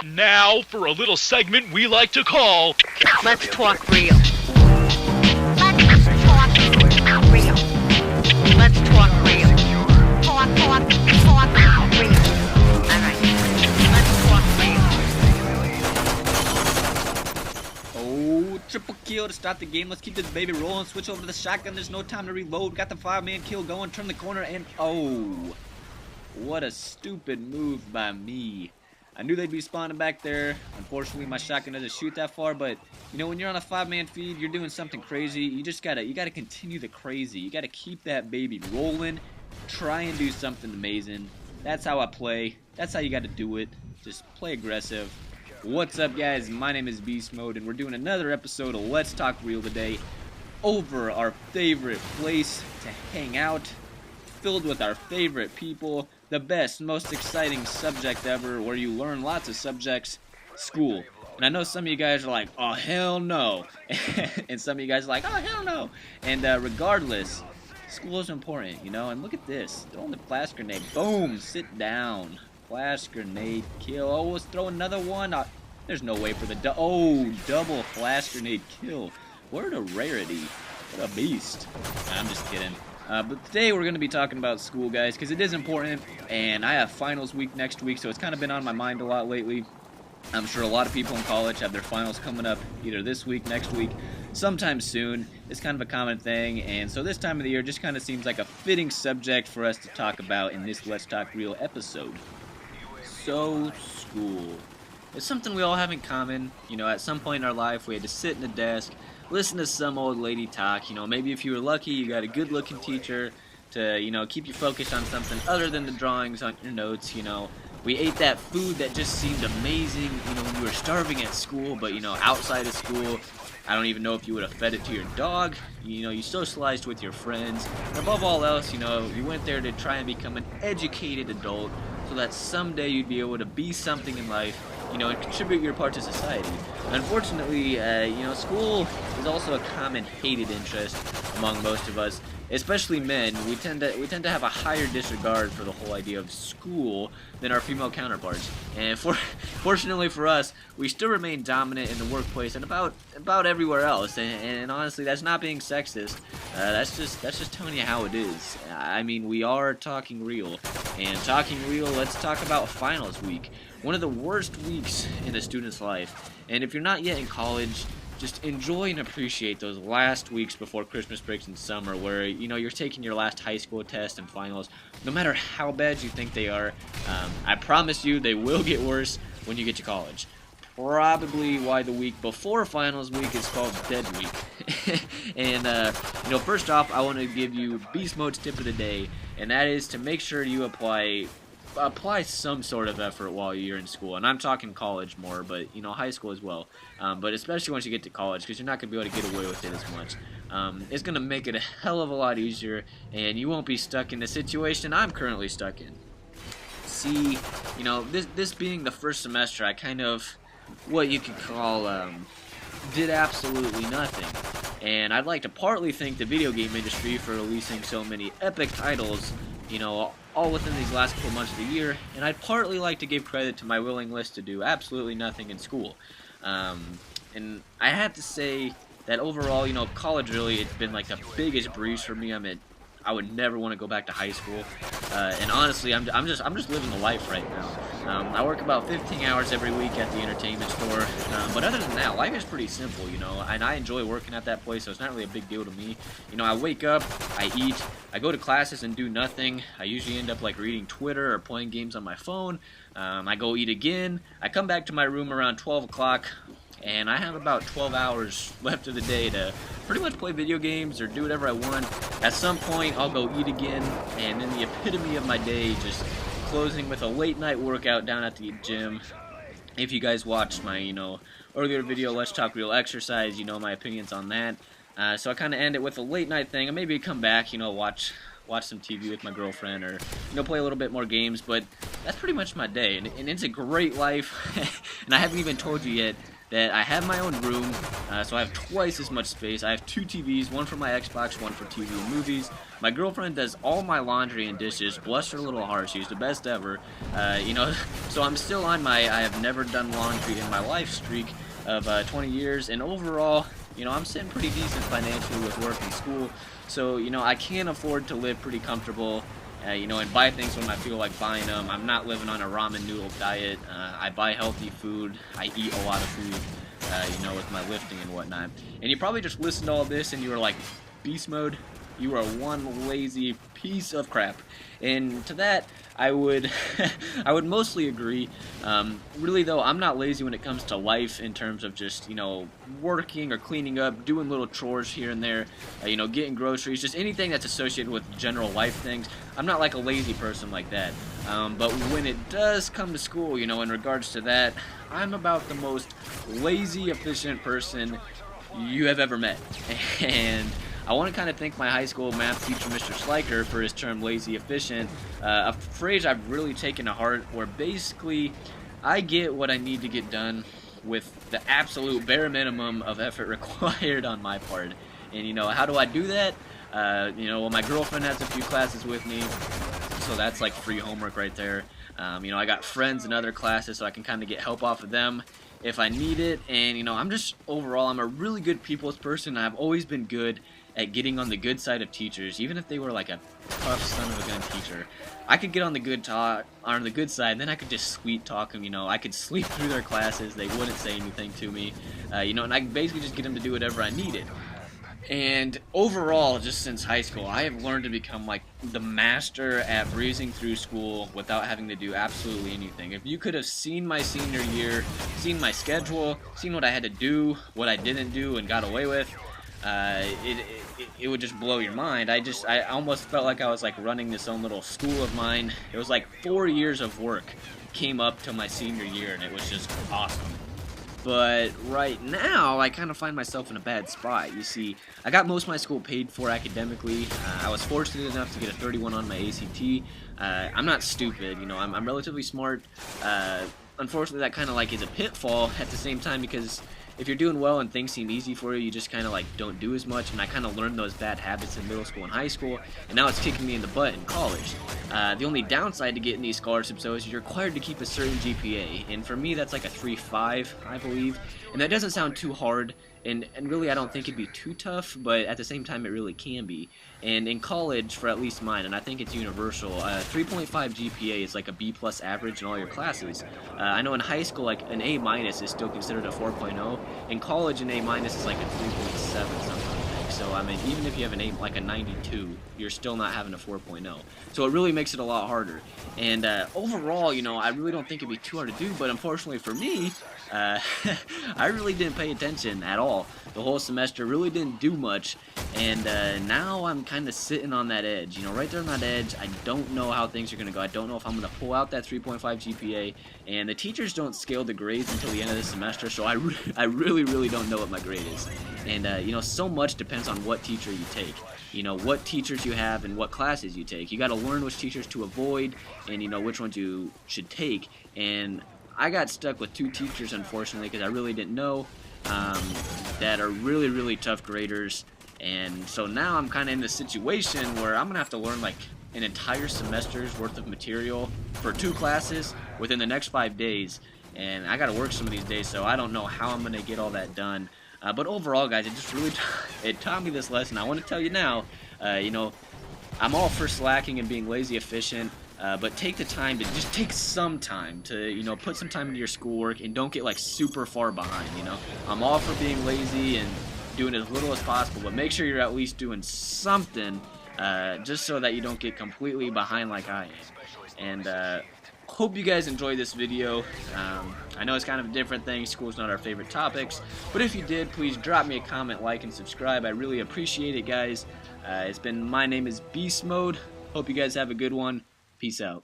Now for a little segment we like to call Let's talk real. Let's talk real. Let's talk real. Talk real. Alright. Let's talk real. Oh, triple kill to start the game. Let's keep this baby rolling. Switch over to the shotgun. There's no time to reload. Got the 5-man kill going. Turn the corner and oh. What a stupid move by me. I knew they'd be spawning back there. Unfortunately, my shotgun doesn't shoot that far, but you know, when you're on a 5-man feed, you're doing something crazy. You gotta continue the crazy. You gotta keep that baby rolling. Try and do something amazing. That's how I play. That's how you gotta do it. Just play aggressive. What's up, guys? My name is Beast Mode, and we're doing another episode of Let's Talk Real today. Over our favorite place to hang out, filled with our favorite people. The best, most exciting subject ever, where you learn lots of subjects, school. And I know some of you guys are like, oh, hell no. And some of you guys are like, oh, hell no. And regardless, school is important, you know. And look at this. Throwing the flash grenade. Boom. Sit down. Flash grenade kill. Oh, let's throw another one. There's no way for the double flash grenade kill. What a rarity. What a beast. I'm just kidding. But today we're going to be talking about school, guys, because it is important, and I have finals week next week, so it's kind of been on my mind a lot lately. I'm sure a lot of people in college have their finals coming up either this week, next week, sometime soon. It's kind of a common thing, and so this time of the year just kind of seems like a fitting subject for us to talk about in this Let's Talk Real episode. So, school. It's something we all have in common. You know, at some point in our life, we had to sit in a desk, listen to some old lady talk. You know, maybe if you were lucky, you got a good-looking teacher to, you know, keep you focused on something other than the drawings on your notes. You know, we ate that food that just seemed amazing, you know, when you were starving at school, but, you know, outside of school, I don't even know if you would have fed it to your dog. You know, you socialized with your friends. And above all else, you know, you went there to try and become an educated adult so that someday you'd be able to be something in life, you know, and contribute your part to society. Unfortunately, you know, school is also a common hated interest among most of us, especially men. We tend to have a higher disregard for the whole idea of school than our female counterparts. And fortunately for us, we still remain dominant in the workplace and about everywhere else. And honestly, that's not being sexist. That's just telling you how it is. I mean, we are talking real, and talking real. Let's talk about finals week. One of the worst weeks in a student's life. And if you're not yet in college, just enjoy and appreciate those last weeks before Christmas breaks in summer where, you know, you're taking your last high school test and finals. No matter how bad you think they are, I promise you they will get worse when you get to college. Probably why the week before finals week is called Dead Week. And, you know, first off, I want to give you Beast Mode's tip of the day, and that is to make sure you apply some sort of effort while you're in school. And I'm talking college more, but, you know, high school as well. But especially once you get to college, because you're not going to be able to get away with it as much. It's going to make it a hell of a lot easier, and you won't be stuck in the situation I'm currently stuck in. See, you know, this being the first semester, I kind of, what you could call, did absolutely nothing. And I'd like to partly thank the video game industry for releasing so many epic titles, you know, all within these last couple months of the year, and I'd partly like to give credit to my willingness to do absolutely nothing in school. And I have to say that overall, you know, college really, it's been like the biggest breeze for me. I would never want to go back to high school, and honestly, I'm just living the life right now. I work about 15 hours every week at the entertainment store, but other than that, life is pretty simple, you know, and I enjoy working at that place, so it's not really a big deal to me. You know, I wake up, I eat, I go to classes and do nothing. I usually end up like reading Twitter or playing games on my phone. I go eat again. I come back to my room around 12 o'clock. And I have about 12 hours left of the day to pretty much play video games or do whatever I want. At some point, I'll go eat again, and then the epitome of my day, just closing with a late night workout down at the gym. If you guys watched my, you know, earlier video, Let's Talk Real Exercise, you know my opinions on that. So I kind of end it with a late night thing, and maybe come back, you know, watch some TV with my girlfriend, or, you know, play a little bit more games. But that's pretty much my day, and it's a great life. And I haven't even told you yet that I have my own room, so I have twice as much space. I have 2 TVs, one for my Xbox, one for TV and movies. My girlfriend does all my laundry and dishes. Bless her little heart, she's the best ever. You know, so I'm still on my I have never done laundry in my life streak of 20 years, and overall, you know, I'm sitting pretty decent financially with work and school, so, you know, I can afford to live pretty comfortable, you know, and buy things when I feel like buying them. I'm not living on a ramen noodle diet. I buy healthy food. I eat a lot of food, you know, with my lifting and whatnot. And you probably just listened to all this and you were like, beast mode? You are one lazy piece of crap. And to that, I would I would mostly agree. Really though, I'm not lazy when it comes to life in terms of just, you know, working or cleaning up, doing little chores here and there, you know, getting groceries, just anything that's associated with general life things. I'm not like a lazy person like that. But when it does come to school, you know, in regards to that, I'm about the most lazy, efficient person you have ever met. And I want to kind of thank my high school math teacher, Mr. Sliker, for his term lazy efficient, a phrase I've really taken to heart, where basically I get what I need to get done with the absolute bare minimum of effort required on my part. And, you know, how do I do that? You know, well, my girlfriend has a few classes with me, so that's like free homework right there. You know, I got friends in other classes, so I can kind of get help off of them if I need it. And, you know, I'm just, overall, I'm a really good people's person. I've always been good at getting on the good side of teachers, even if they were like a tough son of a gun teacher. I could get on the good side, and then I could just sweet talk them. You know, I could sleep through their classes. They wouldn't say anything to me. You know, and I could basically just get them to do whatever I needed. And overall, just since high school, I have learned to become like the master at breezing through school without having to do absolutely anything. If you could have seen my senior year, seen my schedule, seen what I had to do, what I didn't do and got away with, it would just blow your mind. I almost felt like I was like running this own little school of mine. It was like 4 years of work came up to my senior year, and it was just awesome. But right now, I kind of find myself in a bad spot. You see, I got most of my school paid for academically. I was fortunate enough to get a 31 on my ACT. I'm not stupid, you know, I'm relatively smart. Unfortunately, that kind of like is a pitfall at the same time, because if you're doing well and things seem easy for you, you just kind of like don't do as much. And I kind of learned those bad habits in middle school and high school, and now it's kicking me in the butt in college. The only downside to getting these scholarships though is you're required to keep a certain GPA, and for me that's like a 3.5, I believe. And that doesn't sound too hard, and really I don't think it'd be too tough, but at the same time it really can be. And in college, for at least mine, and I think it's universal, 3.5 GPA is like a B+ average in all your classes. I know in high school, like an A- is still considered a 4.0. In college, an A- is like a 3.7 something. So, I mean, even if you have an A, like a 92, you're still not having a 4.0. So it really makes it a lot harder. And overall, you know, I really don't think it'd be too hard to do, but unfortunately for me, I really didn't pay attention at all. The whole semester really didn't do much, and now I'm kind of sitting on that edge. You know, right there on that edge, I don't know how things are going to go. I don't know if I'm going to pull out that 3.5 GPA, and the teachers don't scale the grades until the end of the semester, so I really don't know what my grade is. And, you know, so much depends on what teacher you take. You know, what teachers you have and what classes you take. You got to learn which teachers to avoid and, you know, which ones you should take. And I got stuck with 2 teachers, unfortunately, because I really didn't know, that are really tough graders. And so now I'm kind of in this situation where I'm going to have to learn like an entire semester's worth of material for 2 classes within the next 5 days. And I got to work some of these days, so I don't know how I'm going to get all that done. But overall, guys, it just really it taught me this lesson. I want to tell you now, you know, I'm all for slacking and being lazy efficient, but take the time to just take some time to, you know, put some time into your schoolwork and don't get like super far behind, you know. I'm all for being lazy and doing as little as possible, but make sure you're at least doing something, just so that you don't get completely behind like I am. And hope you guys enjoyed this video. I know it's kind of a different thing. School's not our favorite topics, but if you did, please drop me a comment, like, and subscribe. I really appreciate it, guys. My name is Beast Mode. Hope you guys have a good one. Peace out.